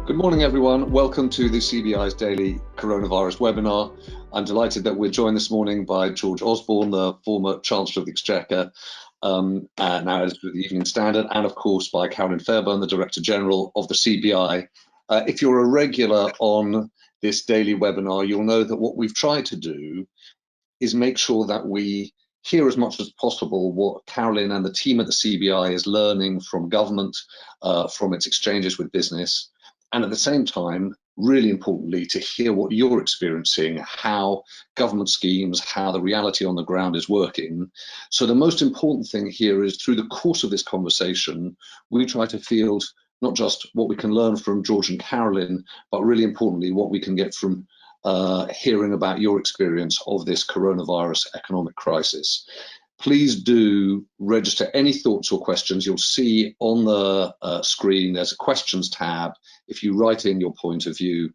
Good morning, everyone. Welcome to the CBI's daily coronavirus webinar. I'm delighted that we're joined this morning by George Osborne, the former Chancellor of the Exchequer, now editor of the Evening Standard, and of course by Carolyn Fairbairn, the Director General of the CBI. If you're a regular on this daily webinar, you'll know that what we've tried to do is make sure that we hear as much as possible what Carolyn and the team at the CBI is learning from government, from its exchanges with business, and at the same time, really importantly, to hear what you're experiencing, how government schemes, how the reality on the ground is working. So the most important thing here is through the course of this conversation, we try to field not just what we can learn from George and Carolyn, but really importantly, what we can get from hearing about your experience of this coronavirus economic crisis. Please do register any thoughts or questions. You'll see on the screen there's a questions tab. If you write in your point of view,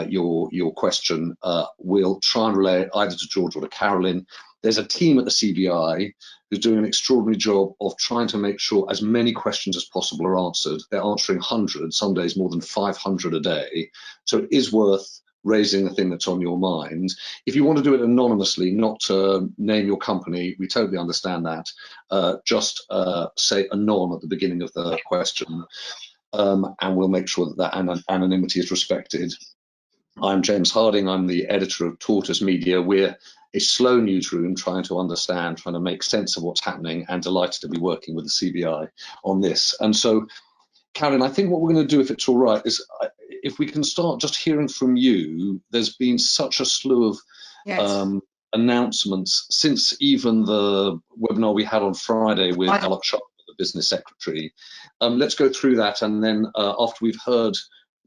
your question, we'll try and relay it either to George or to Carolyn. There's a team at the CBI who's doing an extraordinary job of trying to make sure as many questions as possible are answered. They're answering hundreds, some days more than 500 a day. So it is worth raising the thing that's on your mind. If you want to do it anonymously, not to name your company, we totally understand that. Just say anon at the beginning of the question, and we'll make sure that that anonymity is respected. I'm James Harding, I'm the editor of Tortoise Media. We're a slow newsroom trying to understand, trying to make sense of what's happening, and delighted to be working with the CBI on this. And so, Carolyn, I think what we're going to do, if it's all right, is if we can start just hearing from you. There's been such a slew of announcements since even the webinar we had on Friday with Alok Sharma, the business secretary. Let's go through that, and then after we've heard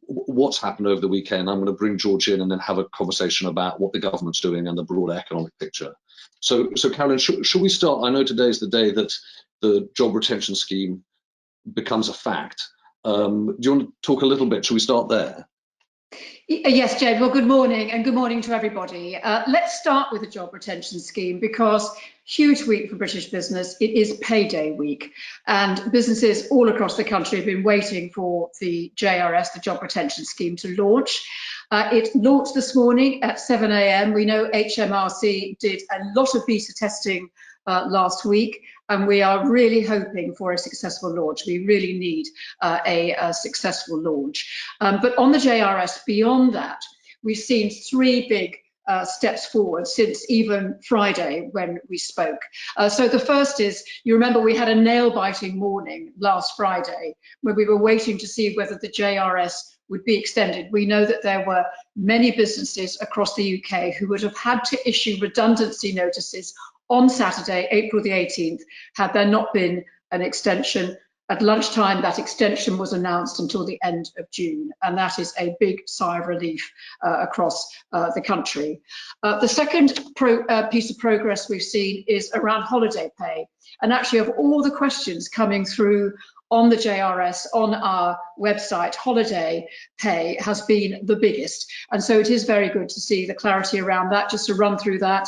what's happened over the weekend, I'm going to bring George in and then have a conversation about what the government's doing and the broader economic picture. So Carolyn, should we start? I know today's the day that the job retention scheme becomes a fact. Do you want to talk a little bit? Shall we start there? Yes, Jade. Well, good morning, and good morning to everybody. Let's start with the job retention scheme, because huge week for British business. It is payday week, and businesses all across the country have been waiting for the JRS, the job retention scheme, to launch. It launched this morning at 7 a.m. We know HMRC did a lot of beta testing last week, and we are really hoping for a successful launch. We really need a successful launch. But on the JRS, beyond that, we've seen three big steps forward since even Friday when we spoke. So the first is, you remember we had a nail-biting morning last Friday where we were waiting to see whether the JRS would be extended. We know that there were many businesses across the UK who would have had to issue redundancy notices on Saturday, April the 18th, had there not been an extension. At lunchtime, that extension was announced until the end of June, and that is a big sigh of relief across the country. The second piece of progress we've seen is around holiday pay. And actually, of all the questions coming through on the JRS, on our website, holiday pay has been the biggest. And so it is very good to see the clarity around that. Just to run through that,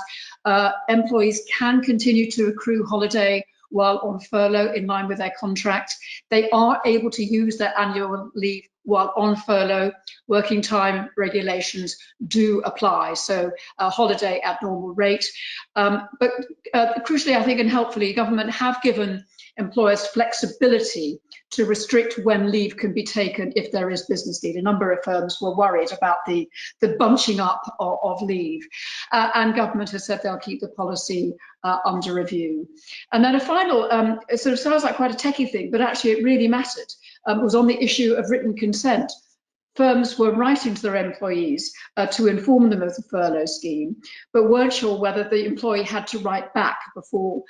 employees can continue to accrue holiday while on furlough in line with their contract. They are able to use their annual leave while on furlough. Working time regulations do apply, so a holiday at normal rate. But crucially, I think, and helpfully, government have given employers flexibility to restrict when leave can be taken if there is business need. A number of firms were worried about the bunching up of leave, and government has said they'll keep the policy under review. And then a final, it sort of sounds like quite a techie thing, but actually it really mattered, was on the issue of written consent. Firms were writing to their employees to inform them of the furlough scheme, but weren't sure whether the employee had to write back before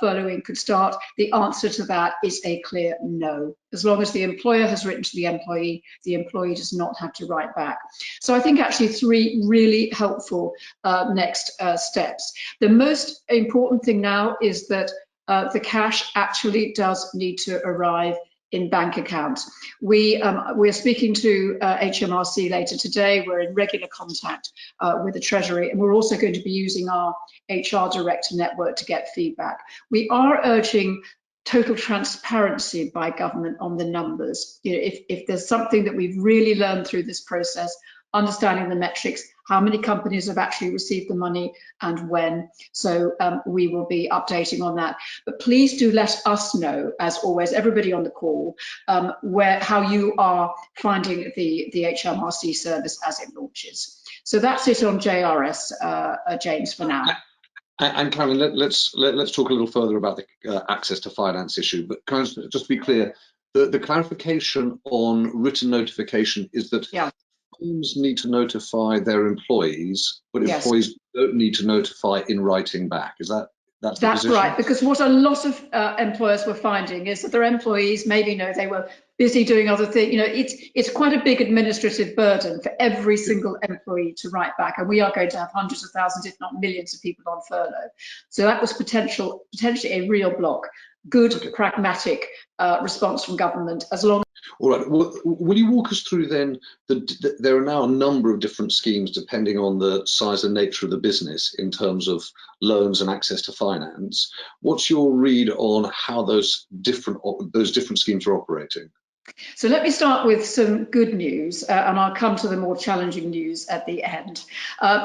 furloughing could start. The answer to that is a clear no. As long as the employer has written to the employee does not have to write back. So I think actually three really helpful next steps. The most important thing now is that the cash actually does need to arrive in bank accounts. We're speaking to HMRC later today. We're in regular contact with the Treasury, and we're also going to be using our HR director network to get feedback. We are urging total transparency by government on the numbers. You know, if there's something that we've really learned through this process, understanding the metrics, how many companies have actually received the money and when. So we will be updating on that. But please do let us know, as always, everybody on the call, how you are finding the HMRC service as it launches. So that's it on JRS, James, for now. And Karen, let's talk a little further about the access to finance issue. But can I just to be clear, the clarification on written notification is that firms need to notify their employees, but employees don't need to notify in writing back. Is that's the position? Right? Because what a lot of employers were finding is that their employees maybe know they were busy doing other things. You know, it's quite a big administrative burden for every single employee to write back, and we are going to have hundreds of thousands, if not millions, of people on furlough. So that was potentially a real block. Good, pragmatic response from government, as long. All right. Well, will you walk us through then? There are now a number of different schemes depending on the size and nature of the business in terms of loans and access to finance. What's your read on how those different schemes are operating? So let me start with some good news, and I'll come to the more challenging news at the end.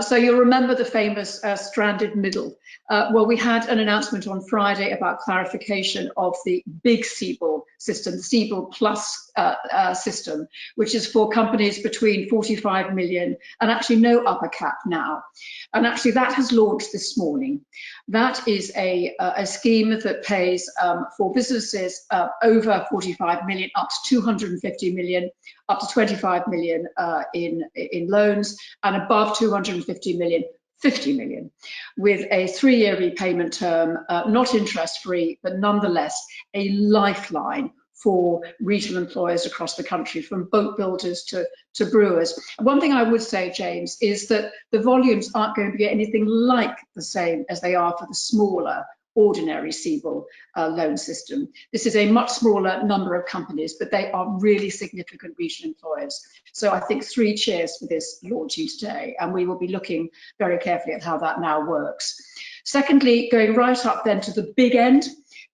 So you'll remember the famous stranded middle. Well, we had an announcement on Friday about clarification of the big CBIL system, the CBIL Plus system, which is for companies between 45 million and actually no upper cap now. And actually that has launched this morning. That is a scheme that pays for businesses over 45 million up to 250 million, up to 25 million in loans, and above 250 million, 50 million, with a 3-year repayment term, not interest-free, but nonetheless a lifeline for regional employers across the country, from boat builders to brewers. One thing I would say, James, is that the volumes aren't going to be anything like the same as they are for the smaller ordinary CBIL loan system. This is a much smaller number of companies, but they are really significant regional employers. So I think 3 cheers for this launching today, and we will be looking very carefully at how that now works. Secondly, going right up then to the big end,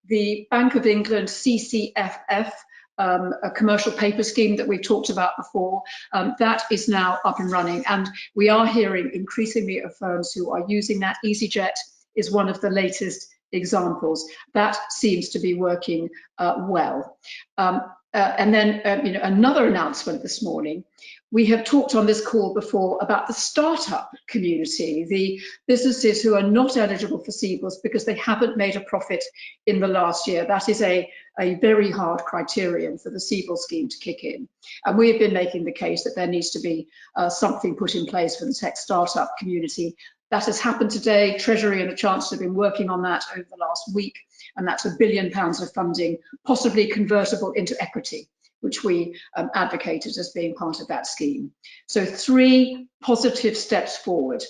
the Bank of England CCFF, a commercial paper scheme that we've talked about before, that is now up and running, and we are hearing increasingly of firms who are using that. EasyJet is one of the latest examples. That seems to be working well. And then you know, another announcement this morning. We have talked on this call before about the startup community, the businesses who are not eligible for CBILS because they haven't made a profit in the last year. That is a very hard criterion for the CBILS scheme to kick in. And we have been making the case that there needs to be something put in place for the tech startup community. That has happened today. Treasury and the Chancellor have been working on that over the last week, and that's £1 billion of funding, possibly convertible into equity, which we advocated as being part of that scheme. So 3 positive steps forward.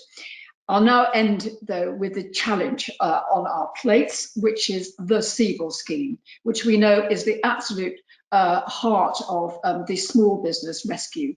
I'll now end, though, with the challenge on our plates, which is the CBIL scheme, which we know is the absolute heart of the small business rescue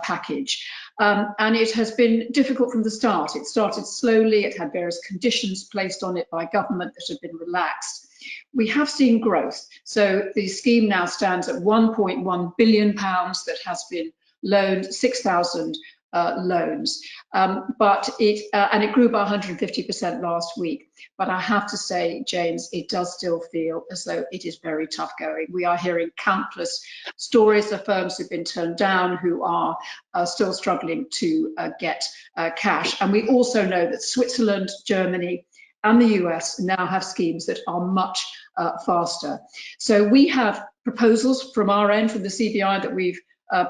package. And it has been difficult from the start. It started slowly. It had various conditions placed on it by government that have been relaxed. We have seen growth. So the scheme now stands at £1.1 billion that has been loaned, 6,000 loans, but it grew by 150% last week. But I have to say, James, it does still feel as though it is very tough going. We are hearing countless stories of firms who've been turned down, who are still struggling to get cash. And we also know that Switzerland, Germany, and the US now have schemes that are much faster. So we have proposals from our end, from the CBI, that we've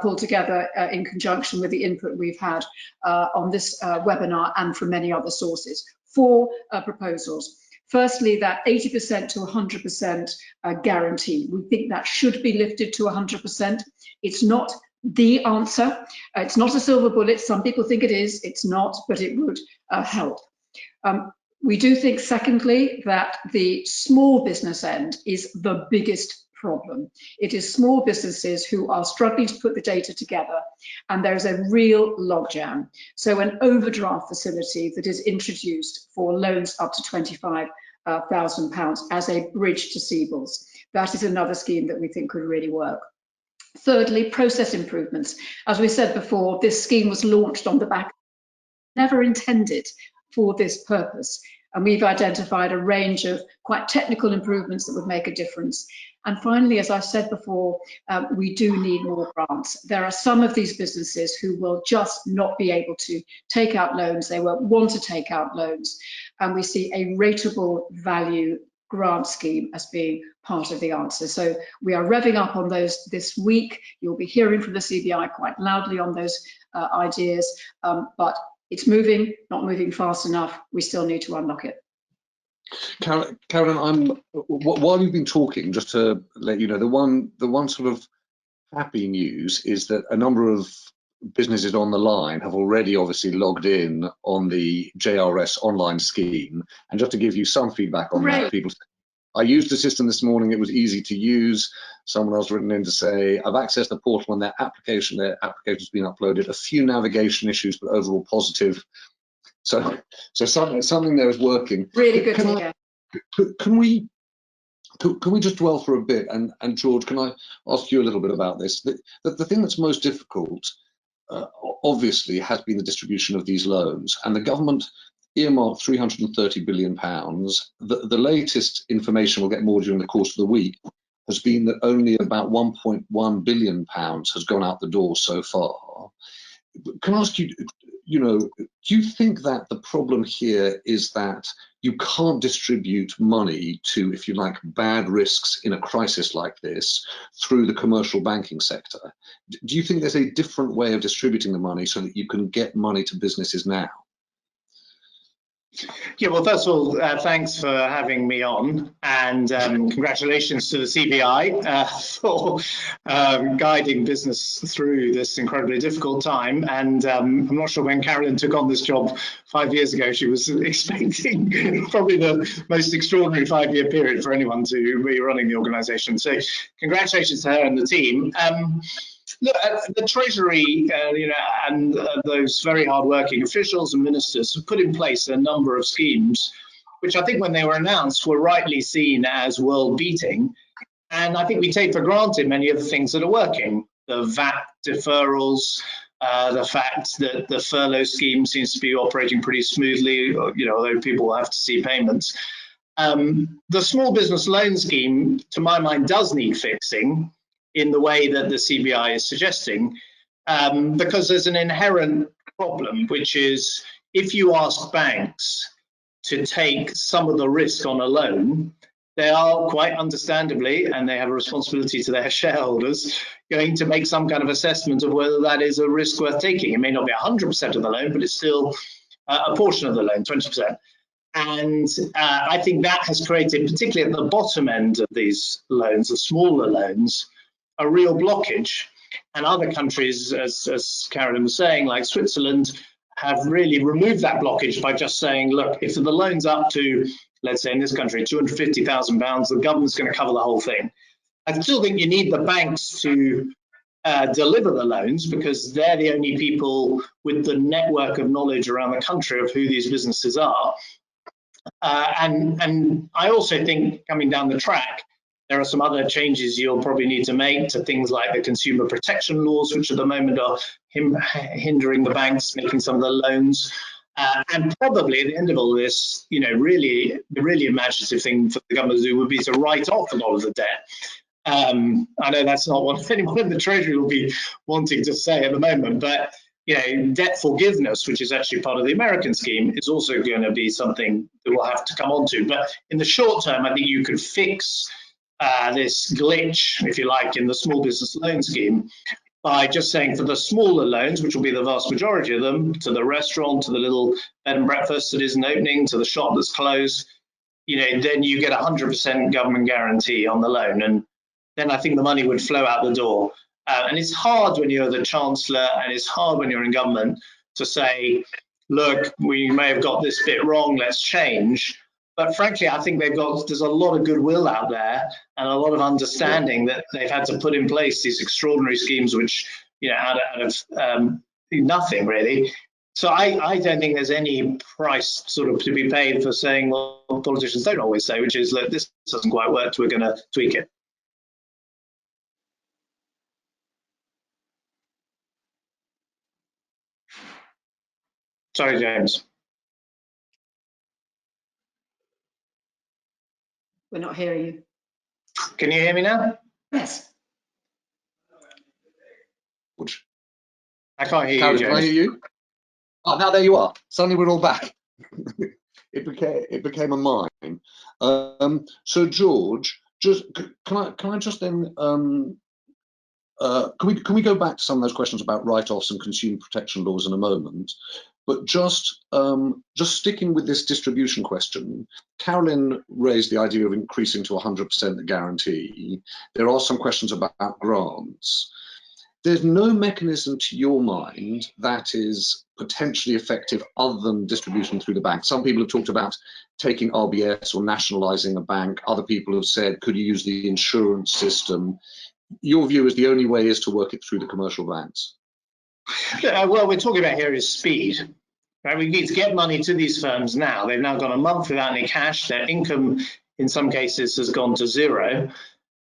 pulled together in conjunction with the input we've had on this webinar and from many other sources. 4 proposals. Firstly, that 80% to 100% guarantee. We think that should be lifted to 100%. It's not the answer. It's not a silver bullet. Some people think it is. It's not, but it would help. We do think, secondly, that the small business end is the biggest problem. It is small businesses who are struggling to put the data together, and there's a real logjam. So an overdraft facility that is introduced for loans up to £25,000 as a bridge to CBILS. that is another scheme that we think could really work. Thirdly, process improvements. As we said before, this scheme was launched on the back, never intended for this purpose. And we've identified a range of quite technical improvements that would make a difference. And finally, as I said before, we do need more grants. There are some of these businesses who will just not be able to take out loans. They won't want to take out loans. And we see a rateable value grant scheme as being part of the answer. So we are revving up on those this week. You'll be hearing from the CBI quite loudly on those ideas, but it's moving, not moving fast enough. We still need to unlock it. Carolyn, while you've been talking, just to let you know, the one sort of happy news is that a number of businesses on the line have already obviously logged in on the JRS online scheme. And just to give you some feedback on that, people say, I used the system this morning, it was easy to use. Someone else written in to say, I've accessed the portal and their application's been uploaded. A few navigation issues, but overall positive. So something there is working. Really good to hear. Can we just dwell for a bit? And George, can I ask you a little bit about this? The thing that's most difficult, obviously, has been the distribution of these loans. And the government earmarked £330 billion. The latest information, we'll get more during the course of the week, has been that only about £1.1 billion has gone out the door so far. Can I ask you, do you think that the problem here is that you can't distribute money to, if you like, bad risks in a crisis like this through the commercial banking sector? Do you think there's a different way of distributing the money so that you can get money to businesses now? Yeah, well, first of all, thanks for having me on, and congratulations to the CBI for guiding business through this incredibly difficult time. And I'm not sure when Carolyn took on this job 5 years ago, she was expecting probably the most extraordinary 5-year period for anyone to be running the organisation. So congratulations to her and the team. Look, the Treasury, and those very hard-working officials and ministers have put in place a number of schemes, which I think when they were announced were rightly seen as world-beating. And I think we take for granted many of the things that are working. The VAT deferrals, the fact that the furlough scheme seems to be operating pretty smoothly, although people will have to see payments. The small business loan scheme, to my mind, does need fixing in the way that the CBI is suggesting, because there's an inherent problem, which is if you ask banks to take some of the risk on a loan, they are quite understandably, and they have a responsibility to their shareholders, going to make some kind of assessment of whether that is a risk worth taking. It may not be 100% of the loan, but it's still a portion of the loan, 20%. And I think that has created, particularly at the bottom end of these loans, the smaller loans, a real blockage. And other countries, as Carolyn was saying, like Switzerland, have really removed that blockage by just saying, look, if the loan's up to, let's say in this country, £250,000, the government's going to cover the whole thing. I still think you need the banks to deliver the loans, because they're the only people with the network of knowledge around the country of who these businesses are. And I also think coming down the track, there are some other changes you'll probably need to make to things like the consumer protection laws, which at the moment are hindering the banks making some of the loans. And probably at the end of all this, really, the really imaginative thing for the government to do would be to write off a lot of the debt. I know that's not what anyone in the Treasury will be wanting to say at the moment, but debt forgiveness, which is actually part of the American scheme, is also going to be something that we'll have to come on to. But in the short term, I think you could fix this glitch, if you like, in the small business loan scheme by just saying for the smaller loans, which will be the vast majority of them, to the restaurant, to the little bed and breakfast that isn't opening, to the shop that's closed, then you get 100% government guarantee on the loan. And then I think the money would flow out the door. And it's hard when you're the Chancellor, and it's hard when you're in government to say, look, we may have got this bit wrong, let's change. But frankly, I think there's a lot of goodwill out there and a lot of understanding that they've had to put in place these extraordinary schemes, which, out of nothing really. So I don't think there's any price sort of to be paid for saying, well, politicians don't always say, which is, look, this doesn't quite work, we're going to tweak it. Sorry, James. We're not hearing you. Can you hear me now? Yes. I can't hear Karen, you, can I James. hear you? Oh, now there you are. Suddenly we're all back. it became a mime. So George, just can I just then can we go back to some of those questions about write-offs and consumer protection laws in a moment? But just sticking with this distribution question, Carolyn raised the idea of increasing to 100% the guarantee. There are some questions about grants. There's no mechanism to your mind that is potentially effective other than distribution through the bank. Some people have talked about taking RBS or nationalizing a bank. Other people have said, could you use the insurance system? Your view is the only way is to work it through the commercial banks. Well, we're talking about here is speed. Right? We need to get money to these firms now. They've now gone a month without any cash. Their income, in some cases, has gone to zero.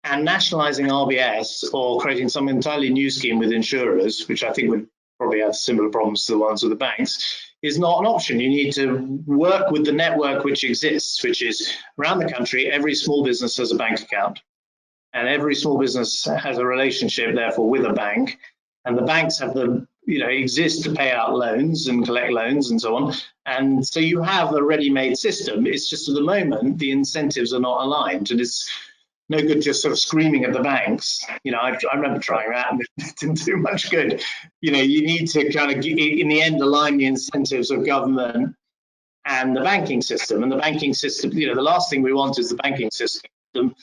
And nationalising RBS or creating some entirely new scheme with insurers, which I think would probably have similar problems to the ones with the banks, is not an option. You need to work with the network which exists, which is around the country. Every small business has a bank account, and every small business has a relationship, therefore, with a bank. And the banks have the, exist to pay out loans and collect loans and so on. And so you have a ready-made system. It's just at the moment the incentives are not aligned, and it's no good just sort of screaming at the banks. I remember trying that and it didn't do much good. You need to kind of, in the end, align the incentives of government and the banking system. And the banking system, the last thing we want is the banking system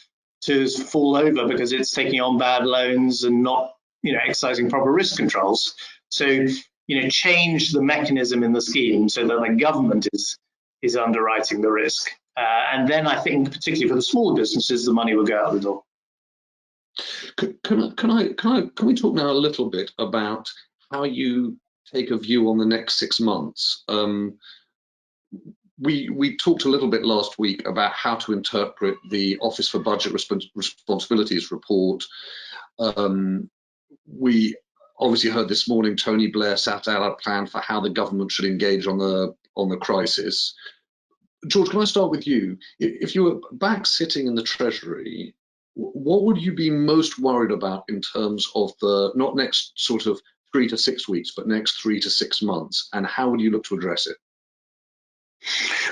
to fall over because it's taking on bad loans and not, exercising proper risk controls. So, change the mechanism in the scheme so that the government is underwriting the risk. And then I think, particularly for the smaller businesses, the money will go out the door. Can we talk now a little bit about how you take a view on the next 6 months? We talked a little bit last week about how to interpret the Office for Budget Responsibilities report. We obviously heard this morning Tony Blair set out a plan for how the government should engage on the crisis. George, can I start with you? If you were back sitting in the Treasury, what would you be most worried about in terms of the, not next sort of 3 to 6 weeks, but next 3 to 6 months, and how would you look to address it?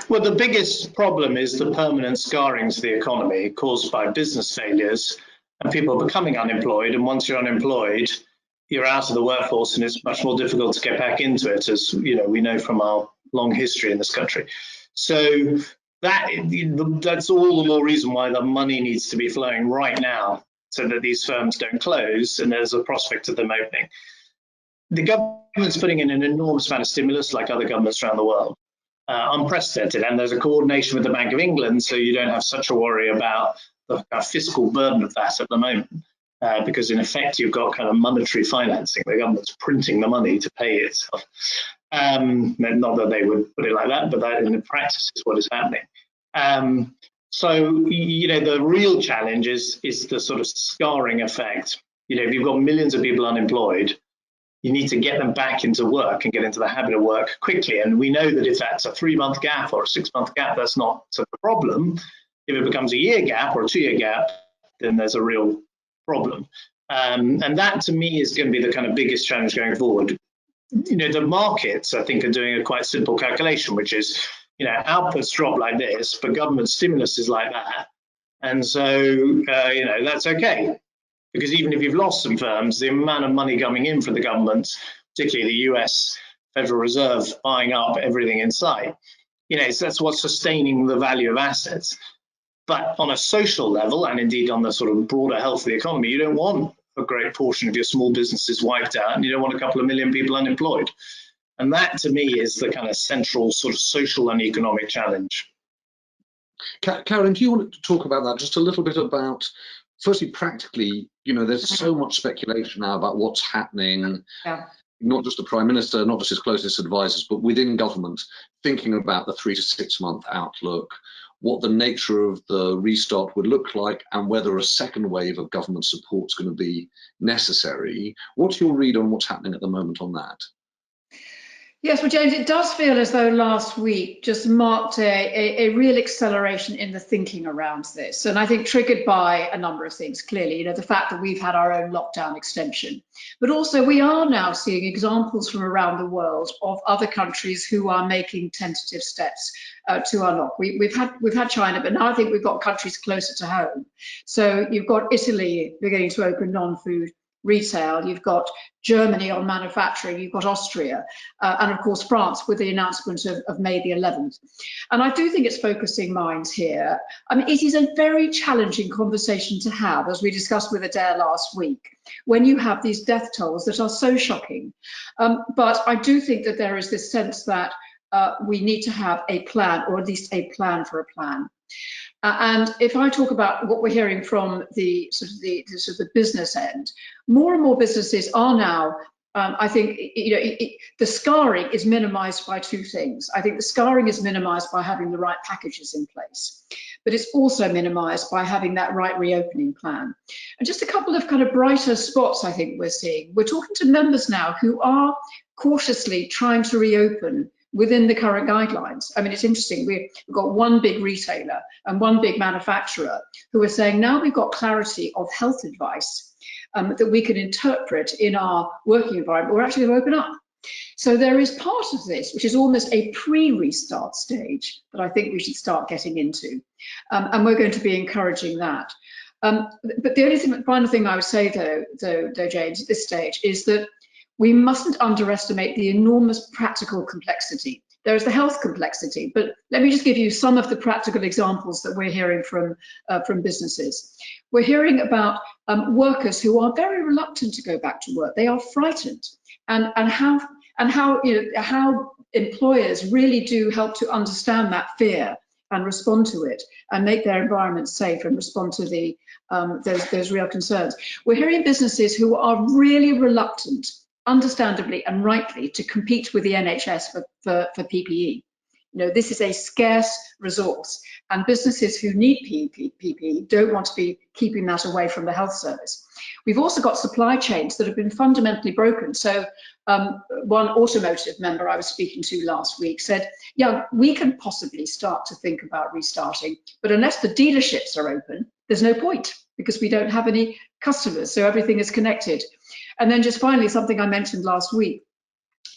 Well, the biggest problem is the permanent scarring to the economy caused by business failures and people becoming unemployed. And once you're unemployed, you're out of the workforce and it's much more difficult to get back into it, as we know from our long history in this country. So that's all the more reason why the money needs to be flowing right now so that these firms don't close and there's a prospect of them opening. The government's putting in an enormous amount of stimulus like other governments around the world, unprecedented, and there's a coordination with the Bank of England, so you don't have such a worry about the fiscal burden of that at the moment, because in effect you've got kind of monetary financing. The government's printing the money to pay itself. Not that they would put it like that, but that in practice is what is happening. So, the real challenge is the sort of scarring effect. If you've got millions of people unemployed, you need to get them back into work and get into the habit of work quickly. And we know that if that's a 3-month gap or a 6-month gap, that's not such a problem. If it becomes a year gap or a 2-year gap, then there's a real problem. And that to me is going to be the kind of biggest challenge going forward. The markets, I think, are doing a quite simple calculation, which is, outputs drop like this, but government stimulus is like that. And so, that's okay. Because even if you've lost some firms, the amount of money coming in from the government, particularly the US Federal Reserve buying up everything in sight, that's what's sustaining the value of assets. But on a social level, and indeed on the sort of broader health of the economy, you don't want a great portion of your small businesses wiped out, and you don't want a couple of million people unemployed. And that, to me, is the kind of central sort of social and economic challenge. Karen, do you want to talk about that just a little bit about, firstly, practically, there's so much speculation now about what's happening, not just the Prime Minister, not just his closest advisors, but within government, thinking about the 3 to 6 month outlook, what the nature of the restart would look like, and whether a second wave of government support is going to be necessary. What's your read on what's happening at the moment on that? Yes, well, James, it does feel as though last week just marked a real acceleration in the thinking around this. And I think triggered by a number of things, clearly, the fact that we've had our own lockdown extension, but also we are now seeing examples from around the world of other countries who are making tentative steps to unlock. We've had China, but now I think we've got countries closer to home. So you've got Italy beginning to open non-food retail, you've got Germany on manufacturing, you've got Austria, and of course France with the announcement of May the 11th. And I do think it's focusing minds here. I mean, it is a very challenging conversation to have, as we discussed with Adair last week, when you have these death tolls that are so shocking. But I do think that there is this sense that we need to have a plan, or at least a plan for a plan. And if I talk about what we're hearing from the sort of the business end, more and more businesses are now, I think, the scarring is minimised by two things. I think the scarring is minimised by having the right packages in place, but it's also minimised by having that right reopening plan. And just a couple of kind of brighter spots I think we're seeing. We're talking to members now who are cautiously trying to reopen within the current guidelines. I mean, it's interesting, we've got one big retailer and one big manufacturer who are saying now we've got clarity of health advice that we can interpret in our working environment, we're actually going to open up. So there is part of this, which is almost a pre-restart stage that I think we should start getting into. And we're going to be encouraging that. But the only final thing I would say though, James, at this stage is that we mustn't underestimate the enormous practical complexity. There is the health complexity, but let me just give you some of the practical examples that we're hearing from businesses. We're hearing about workers who are very reluctant to go back to work. They are frightened, and how employers really do help to understand that fear and respond to it and make their environment safe and respond to the those real concerns. We're hearing businesses who are really reluctant, understandably and rightly, to compete with the NHS for PPE. This is a scarce resource, and businesses who need PPE don't want to be keeping that away from the health service. We've also got supply chains that have been fundamentally broken. So one automotive member I was speaking to last week said, yeah, we can possibly start to think about restarting, but unless the dealerships are open, there's no point, because we don't have any customers, so everything is connected. And then just finally, something I mentioned last week,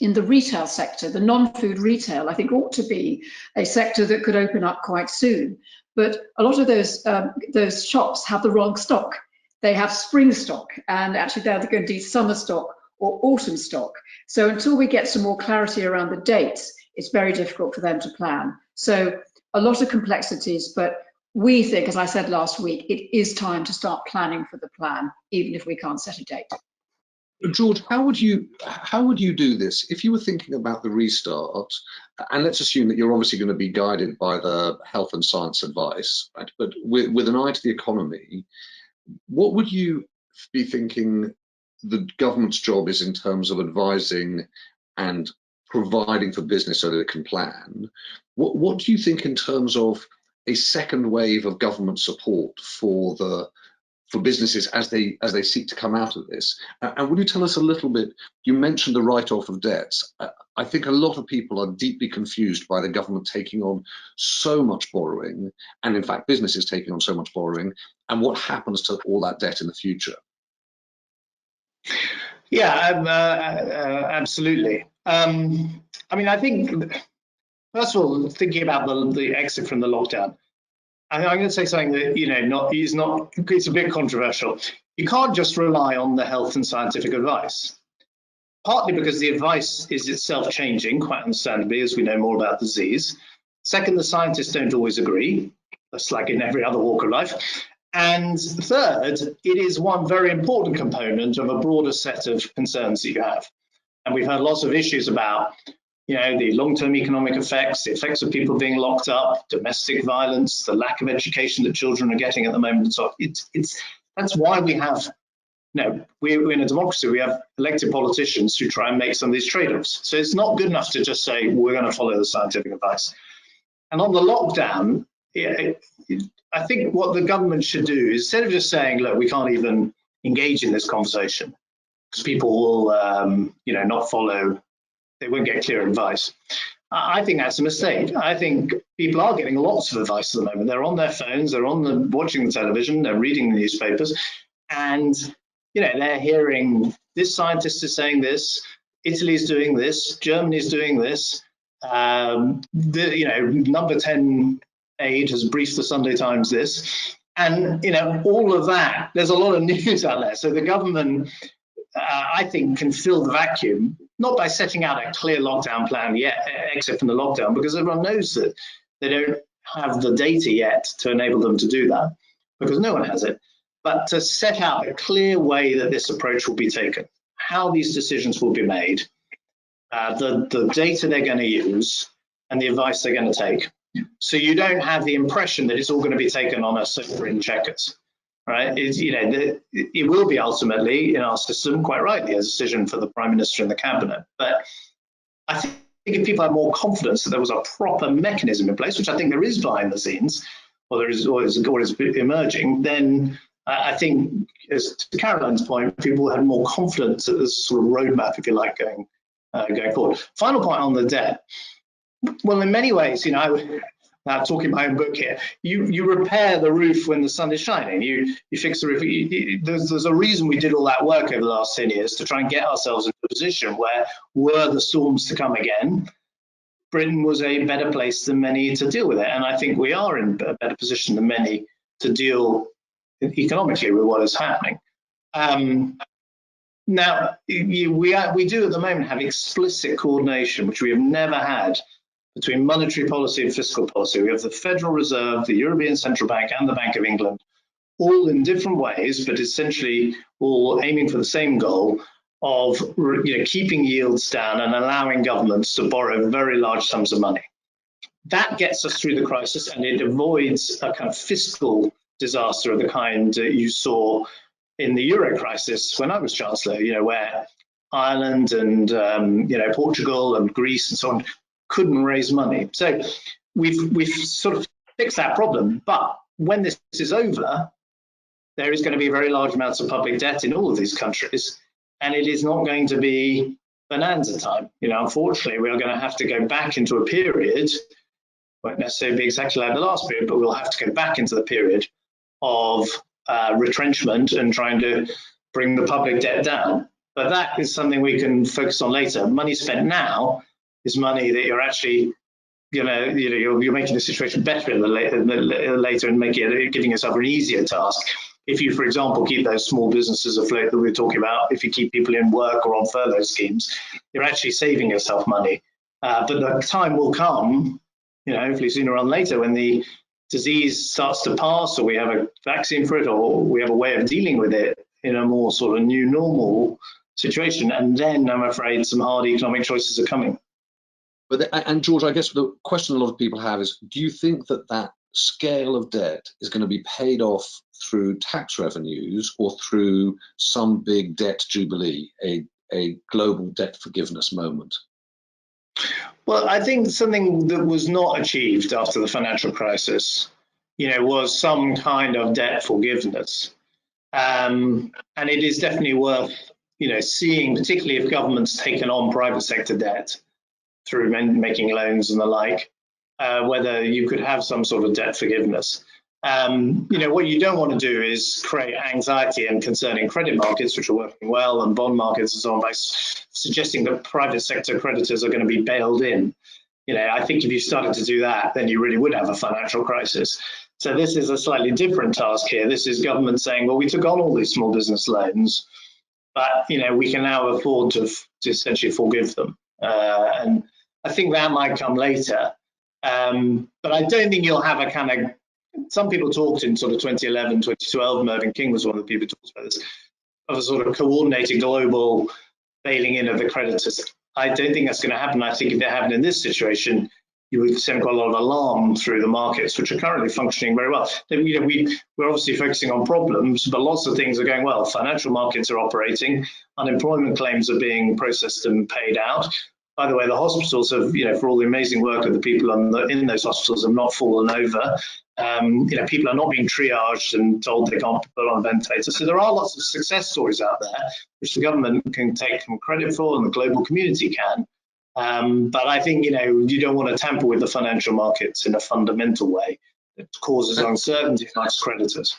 in the retail sector, the non-food retail, I think ought to be a sector that could open up quite soon. But a lot of those shops have the wrong stock. They have spring stock, and actually they're going to do summer stock or autumn stock. So until we get some more clarity around the dates, it's very difficult for them to plan. So a lot of complexities, but we think, as I said last week, it is time to start planning for the plan, even if we can't set a date. George, how would you do this if you were thinking about the restart? And let's assume that you're obviously going to be guided by the health and science advice, right? But with an eye to the economy, what would you be thinking the government's job is in terms of advising and providing for business so that it can plan? What do you think in terms of a second wave of government support for businesses as they seek to come out of this? And will you tell us a little bit, you mentioned the write-off of debts. I think a lot of people are deeply confused by the government taking on so much borrowing, and in fact businesses taking on so much borrowing, and what happens to all that debt in the future. Yeah, absolutely. I mean, I think, first of all, thinking about the exit from the lockdown, I'm going to say something that, it's a bit controversial. You can't just rely on the health and scientific advice, partly because the advice is itself changing, quite understandably, as we know more about the disease. Second, the scientists don't always agree. That's like in every other walk of life. And third, it is one very important component of a broader set of concerns that you have. And we've had lots of issues about the long-term economic effects, the effects of people being locked up, domestic violence, the lack of education that children are getting at the moment. So that's why we have, we're in a democracy, we have elected politicians who try and make some of these trade-offs. So it's not good enough to just say, we're going to follow the scientific advice. And on the lockdown, I think what the government should do is, instead of just saying, look, we can't even engage in this conversation because people will, not follow they won't get clear advice. I think that's a mistake. I think people are getting lots of advice at the moment. They're on their phones, they're watching the television, they're reading the newspapers, and they're hearing this scientist is saying this, Italy's doing this, Germany's doing this. Number 10 aide has briefed the Sunday Times this, and all of that. There's a lot of news out there. So the government, I think, can fill the vacuum, not by setting out a clear lockdown plan yet, except from the lockdown, because everyone knows that they don't have the data yet to enable them to do that, because no one has it. But to set out a clear way that this approach will be taken, how these decisions will be made, the data they're going to use, and the advice they're going to take. So you don't have the impression that it's all going to be taken on a sofa in checkers, right? It will be ultimately in our system, quite rightly, a decision for the Prime Minister and the Cabinet. But I think if people have more confidence that there was a proper mechanism in place, which I think there is behind the scenes, or is emerging, then I think, as to Caroline's point, people have more confidence that there's a sort of roadmap, if you like, going forward. Final point on the debt. Well, in many ways, I'm talking my own book here. You repair the roof when the sun is shining. You fix the roof. There's a reason we did all that work over the last 10 years to try and get ourselves into a position where, were the storms to come again, Britain was a better place than many to deal with it. And I think we are in a better position than many to deal economically with what is happening. Now, we do at the moment have explicit coordination, which we have never had, between monetary policy and fiscal policy. We have the Federal Reserve, the European Central Bank, and the Bank of England, all in different ways, but essentially all aiming for the same goal of keeping yields down and allowing governments to borrow very large sums of money. That gets us through the crisis, and it avoids a kind of fiscal disaster of the kind you saw in the Euro crisis when I was Chancellor, where Ireland and Portugal and Greece and so on couldn't raise money. So we've sort of fixed that problem. But when this is over, there is going to be very large amounts of public debt in all of these countries, and it is not going to be bonanza time. Unfortunately, we are going to have to go back into a period, won't necessarily be exactly like the last period, but we'll have to go back into the period of retrenchment and trying to bring the public debt down. But that is something we can focus on later. Money spent now is money that you're actually you're making the situation better in the later and giving yourself an easier task. If you, for example, keep those small businesses afloat that we were talking about, if you keep people in work or on furlough schemes, you're actually saving yourself money. But the time will come, hopefully sooner or later, when the disease starts to pass, or we have a vaccine for it, or we have a way of dealing with it in a more sort of new normal situation. And then I'm afraid some hard economic choices are coming. And George, I guess the question a lot of people have is, do you think that scale of debt is going to be paid off through tax revenues or through some big debt jubilee, a global debt forgiveness moment? Well, I think something that was not achieved after the financial crisis, was some kind of debt forgiveness. And it is definitely worth, seeing, particularly if governments taken on private sector debt through making loans and the like, whether you could have some sort of debt forgiveness. What you don't want to do is create anxiety and concern in credit markets, which are working well, and bond markets and so on, by suggesting that private sector creditors are going to be bailed in. I think if you started to do that, then you really would have a financial crisis. So this is a slightly different task here. This is government saying, well, we took on all these small business loans, but we can now afford to essentially forgive them. And I think that might come later. But I don't think you'll have a kind of, some people talked in sort of 2011, 2012, Mervyn King was one of the people who talked about this, of a sort of coordinated global bailing in of the creditors. I don't think that's going to happen. I think if that happened in this situation, you would send quite a lot of alarm through the markets, which are currently functioning very well. We're obviously focusing on problems, but lots of things are going well. Financial markets are operating, unemployment claims are being processed and paid out. By the way, the hospitals have, for all the amazing work of the people in those hospitals, have not fallen over. People are not being triaged and told they can't put on ventilators. So there are lots of success stories out there, which the government can take some credit for and the global community can. But I think, you don't want to tamper with the financial markets in a fundamental way that causes uncertainty amongst creditors.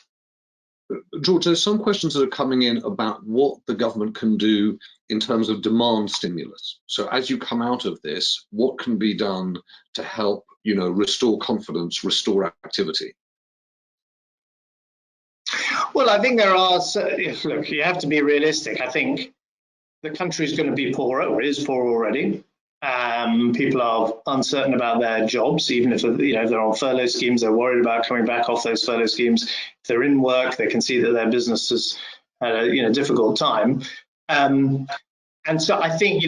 George, there's some questions that are coming in about what the government can do in terms of demand stimulus. So as you come out of this, what can be done to help, restore confidence, restore activity? Well, I think there are, look, you have to be realistic. I think the country is going to be poorer, or is poor already. People are uncertain about their jobs, even if they're on furlough schemes, they're worried about coming back off those furlough schemes. If they're in work, they can see that their business has had a difficult time. And so I think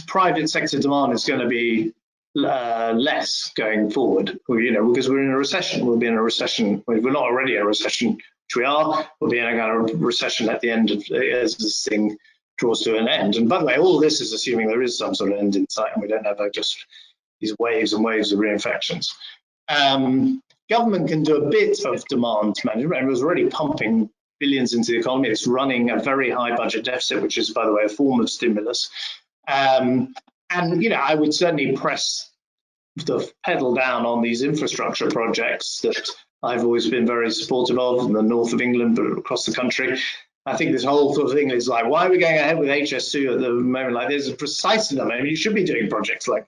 private sector demand is going to be less going forward, because we're in a recession. We'll be in a recession. We're not already in a recession, which we are. We'll be in a kind of recession at the end of as this thing draws to an end. And by the way, all this is assuming there is some sort of end in sight and we don't have just these waves and waves of reinfections. Government can do a bit of demand management. It was already pumping billions into the economy. It's running a very high budget deficit, which is, by the way, a form of stimulus. And I would certainly press the pedal down on these infrastructure projects that I've always been very supportive of in the north of England, but across the country. I think this whole sort of thing is like, why are we going ahead with HS2 at the moment like this? Precisely the moment you should be doing projects like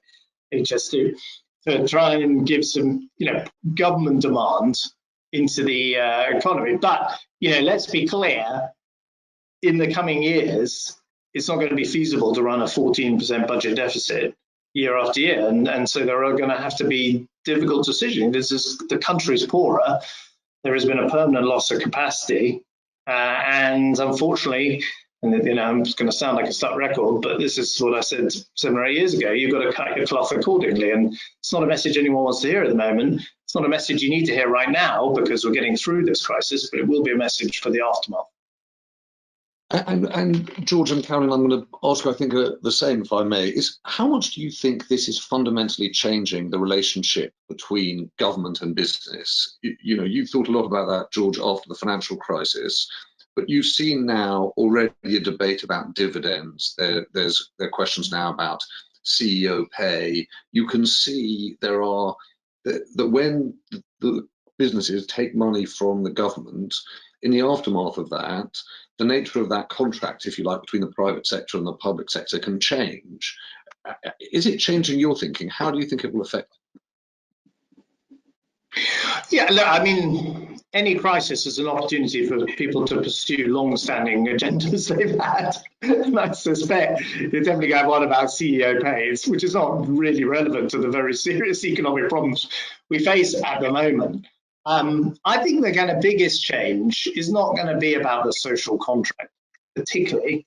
HS2 to try and give some, government demand into the economy. But, let's be clear, in the coming years, it's not going to be feasible to run a 14% budget deficit year after year. And so there are going to have to be difficult decisions. The country's poorer. There has been a permanent loss of capacity. And unfortunately, I'm just going to sound like a stuck record, but this is what I said 7 or 8 years ago. You've got to cut your cloth accordingly. And it's not a message anyone wants to hear at the moment. It's not a message you need to hear right now because we're getting through this crisis, but it will be a message for the aftermath. And George and Caroline, I'm going to ask, I think, the same, if I may, is how much do you think this is fundamentally changing the relationship between government and business? You've thought a lot about that, George, after the financial crisis, but you've seen now already a debate about dividends. There are questions now about CEO pay. You can see that when the businesses take money from the government, in the aftermath of that, the nature of that contract, if you like, between the private sector and the public sector can change. Is it changing your thinking? How do you think it will affect? Yeah, look, I mean, any crisis is an opportunity for people to pursue long-standing agendas they've had. And I suspect you're definitely going to have one about CEO pays, which is not really relevant to the very serious economic problems we face at the moment. I think the kind of biggest change is not going to be about the social contract, particularly.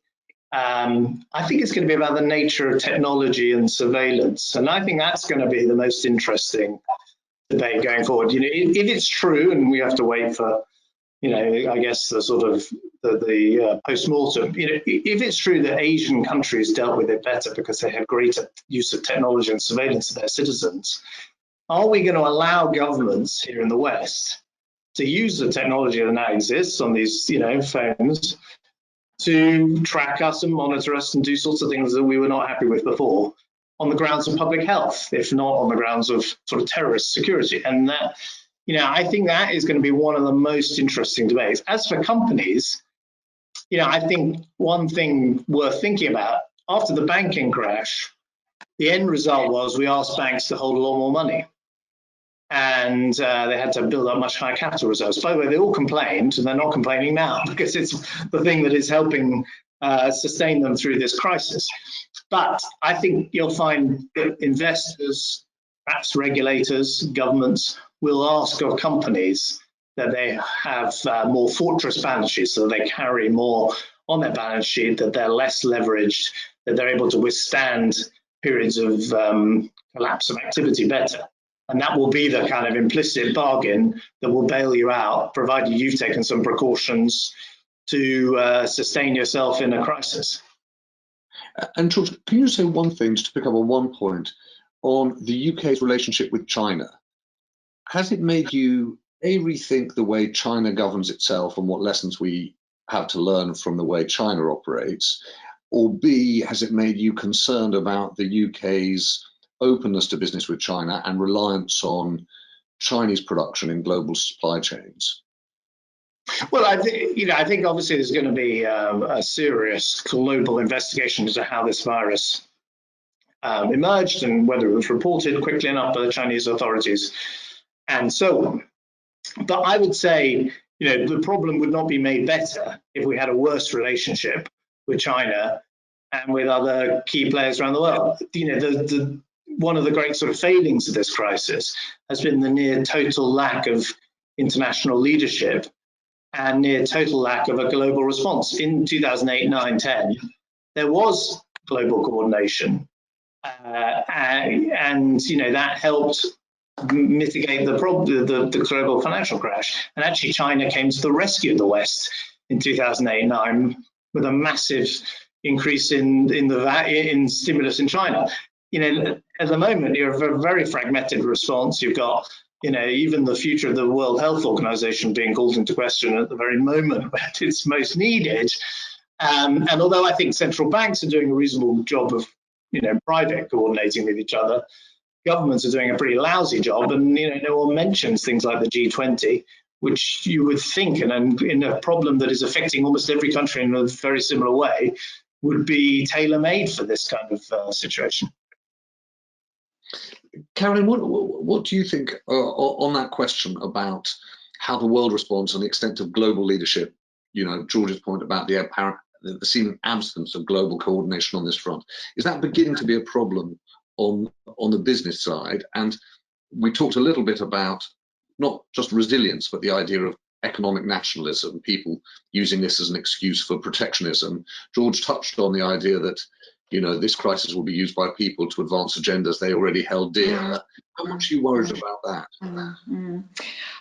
I think it's going to be about the nature of technology and surveillance. And I think that's going to be the most interesting debate going forward. If it's true, and we have to wait for, I guess the sort of the post-mortem, if it's true that Asian countries dealt with it better because they had greater use of technology and surveillance of their citizens, are we going to allow governments here in the West to use the technology that now exists on these, phones to track us and monitor us and do sorts of things that we were not happy with before on the grounds of public health, if not on the grounds of sort of terrorist security? And that, I think that is going to be one of the most interesting debates. As for companies, I think one thing worth thinking about, after the banking crash, the end result was we asked banks to hold a lot more money. And they had to build up much higher capital reserves. By the way, they all complained, and they're not complaining now because it's the thing that is helping sustain them through this crisis. But I think you'll find that investors, perhaps regulators, governments, will ask of companies that they have more fortress balance sheets, so they carry more on their balance sheet, that they're less leveraged, that they're able to withstand periods of collapse of activity better. And that will be the kind of implicit bargain that will bail you out, provided you've taken some precautions to sustain yourself in a crisis. And George, can you say one thing, just to pick up on one point, on the UK's relationship with China? Has it made you, rethink the way China governs itself and what lessons we have to learn from the way China operates? Or B, has it made you concerned about the UK's openness to business with China and reliance on Chinese production in global supply chains? Well, I think obviously there's going to be a serious global investigation into how this virus emerged and whether it was reported quickly enough by the Chinese authorities and so on. But I would say, the problem would not be made better if we had a worse relationship with China and with other key players around the world. One of the great sort of failings of this crisis has been the near total lack of international leadership and near total lack of a global response. In 2008, 9, 10, there was global coordination, and that helped mitigate the problem, the global financial crash. And actually, China came to the rescue of the West in 2008, 9 with a massive increase in stimulus in China. At the moment, you have a very fragmented response. You've got even the future of the World Health Organization being called into question at the very moment when it's most needed. And although I think central banks are doing a reasonable job of, private coordinating with each other, governments are doing a pretty lousy job. And, no one mentions things like the G20, which you would think, and in a problem that is affecting almost every country in a very similar way, would be tailor-made for this kind of situation. Caroline, what do you think on that question about how the world responds and the extent of global leadership? George's point about the seeming absence of global coordination on this front. Is that beginning to be a problem on the business side? And we talked a little bit about not just resilience, but the idea of economic nationalism, people using this as an excuse for protectionism. George touched on the idea that this crisis will be used by people to advance agendas they already held dear. How much are you worried about that?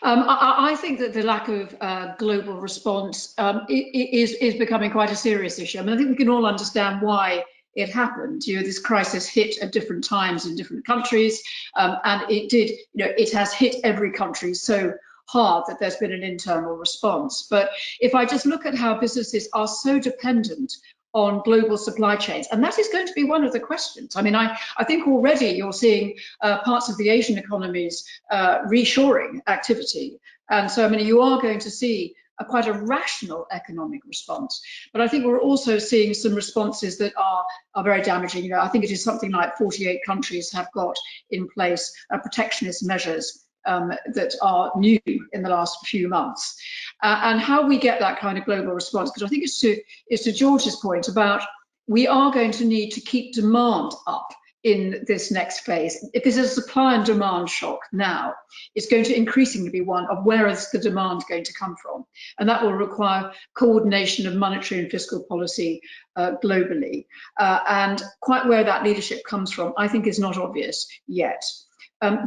I think that the lack of global response is becoming quite a serious issue. I mean, I think we can all understand why it happened. This crisis hit at different times in different countries, and it has hit every country so hard that there's been an internal response. But if I just look at how businesses are so dependent on global supply chains, and that is going to be one of the questions. I mean, I think already you're seeing parts of the Asian economies reshoring activity. And so, I mean, you are going to see quite a rational economic response. But I think we're also seeing some responses that are very damaging. I think it is something like 48 countries have got in place protectionist measures that are new in the last few months, and how we get that kind of global response, because I think it's to George's point about we are going to need to keep demand up in this next phase. If there's a supply and demand shock now, it's going to increasingly be one of where is the demand going to come from, and that will require coordination of monetary and fiscal policy globally, and quite where that leadership comes from, I think, is not obvious yet.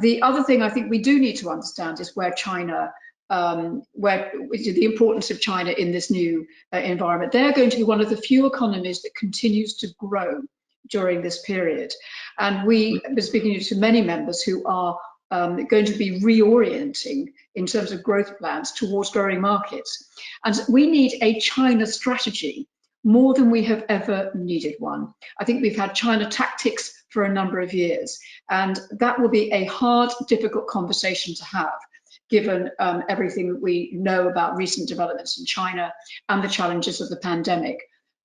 The other thing I think we do need to understand is where China, where the importance of China in this new environment. They're going to be one of the few economies that continues to grow during this period. And we have been speaking to many members who are going to be reorienting in terms of growth plans towards growing markets. And we need a China strategy more than we have ever needed one. I think we've had China tactics for a number of years, and that will be a hard, difficult conversation to have, given everything that we know about recent developments in China and the challenges of the pandemic.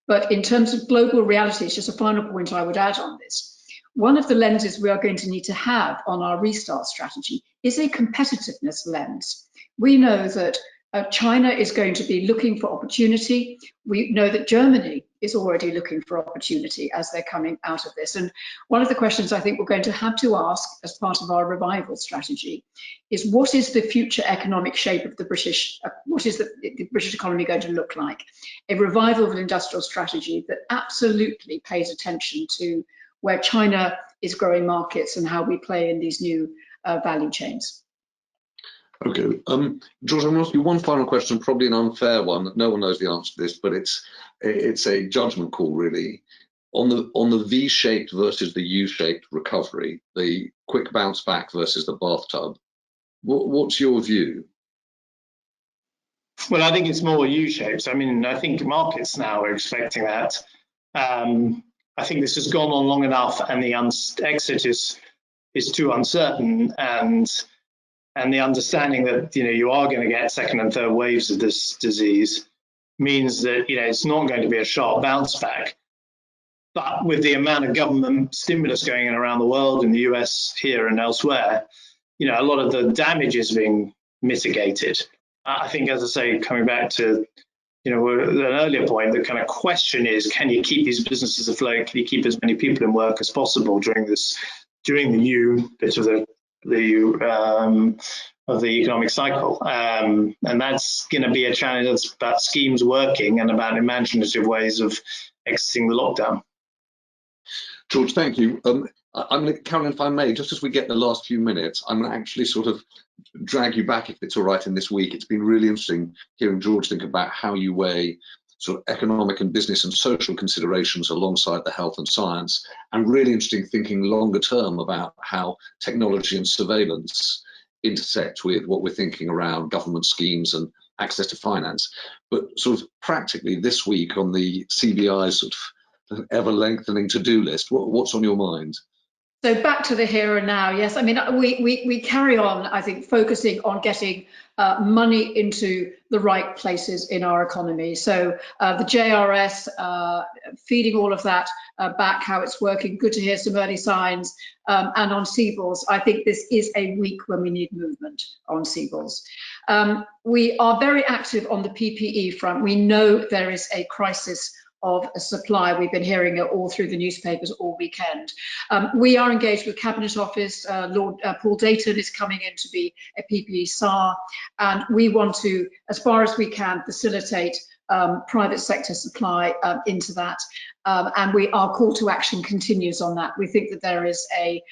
But in terms of global realities, just a final point I would add on this, one of the lenses we are going to need to have on our restart strategy is a competitiveness lens. We know that China is going to be looking for opportunity. We know that Germany is already looking for opportunity as they're coming out of this. And one of the questions I think we're going to have to ask as part of our revival strategy is, what is the future economic shape of the British, what is the British economy going to look like? A revival of an industrial strategy that absolutely pays attention to where China is growing markets and how we play in these new value chains. Okay, George, I'm going to ask you one final question, probably an unfair one. No one knows the answer to this, but it's a judgment call, really. On the V-shaped versus the U-shaped recovery, the quick bounce back versus the bathtub, what's your view? Well, I think it's more U-shaped. I mean, I think markets now are expecting that. I think this has gone on long enough, and the exit is too uncertain, and the understanding that you are going to get second and third waves of this disease means that it's not going to be a sharp bounce back. But with the amount of government stimulus going in around the world, in the US, here and elsewhere, a lot of the damage is being mitigated. I think, as I say, coming back to an earlier point, the kind of question is, can you keep these businesses afloat? Can you keep as many people in work as possible during the new bit of the economic cycle? And that's going to be a challenge. That's about schemes working and about imaginative ways of exiting the lockdown. George, thank you. Caroline, if I may, just as we get the last few minutes, I'm going to actually sort of drag you back, if it's all right, in this week. It's been really interesting hearing George think about how you weigh sort of economic and business and social considerations alongside the health and science, and really interesting thinking longer term about how technology and surveillance intersect with what we're thinking around government schemes and access to finance. But sort of practically this week on the CBI sort of ever lengthening to-do list, what's on your mind? So back to the here and now. Yes, I mean, we carry on, I think, focusing on getting money into the right places in our economy. So the JRS, feeding all of that back, how it's working. Good to hear some early signs. And on CBILS, I think this is a week when we need movement on CBILS. We are very active on the PPE front. We know there is a crisis of a supply. We've been hearing it all through the newspapers all weekend. We are engaged with Cabinet Office. Lord Paul Dayton is coming in to be a PPE SAR, and we want to, as far as we can, facilitate private sector supply into that. And our call to action continues on that. We think that there is a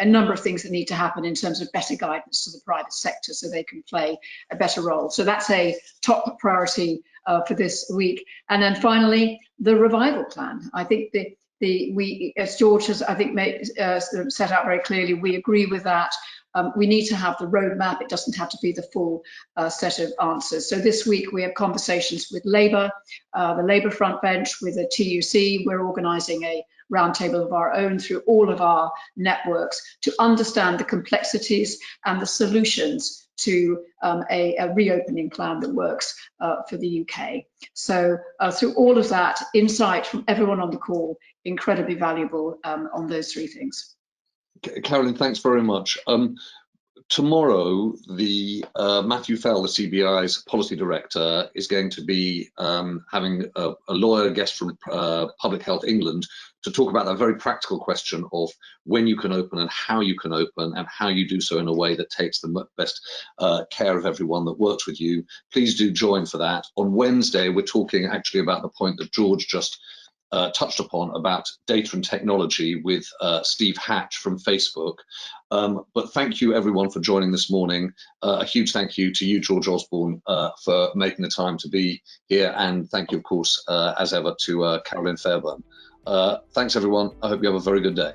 number of things that need to happen in terms of better guidance to the private sector so they can play a better role. So that's a top priority for this week. And then finally, the revival plan. I think we, as George has, I think, set out very clearly, we agree with that. We need to have the roadmap. It doesn't have to be the full set of answers. So this week we have conversations with Labour, the Labour front bench, with the TUC. We're organising a roundtable of our own through all of our networks to understand the complexities and the solutions to a reopening plan that works for the UK. So through all of that, insight from everyone on the call, incredibly valuable on those three things. Caroline, thanks very much. Tomorrow, Matthew Fell, the CBI's policy director, is going to be having a lawyer guest from Public Health England to talk about that very practical question of when you can open and how you can open and how you do so in a way that takes the best care of everyone that works with you. Please do join for that. On Wednesday, we're talking actually about the point that George just touched upon about data and technology with Steve Hatch from Facebook. But thank you everyone for joining this morning. A huge thank you to you, George Osborne, for making the time to be here, and thank you, of course, as ever, to Caroline Fairburn. Thanks everyone. I hope you have a very good day.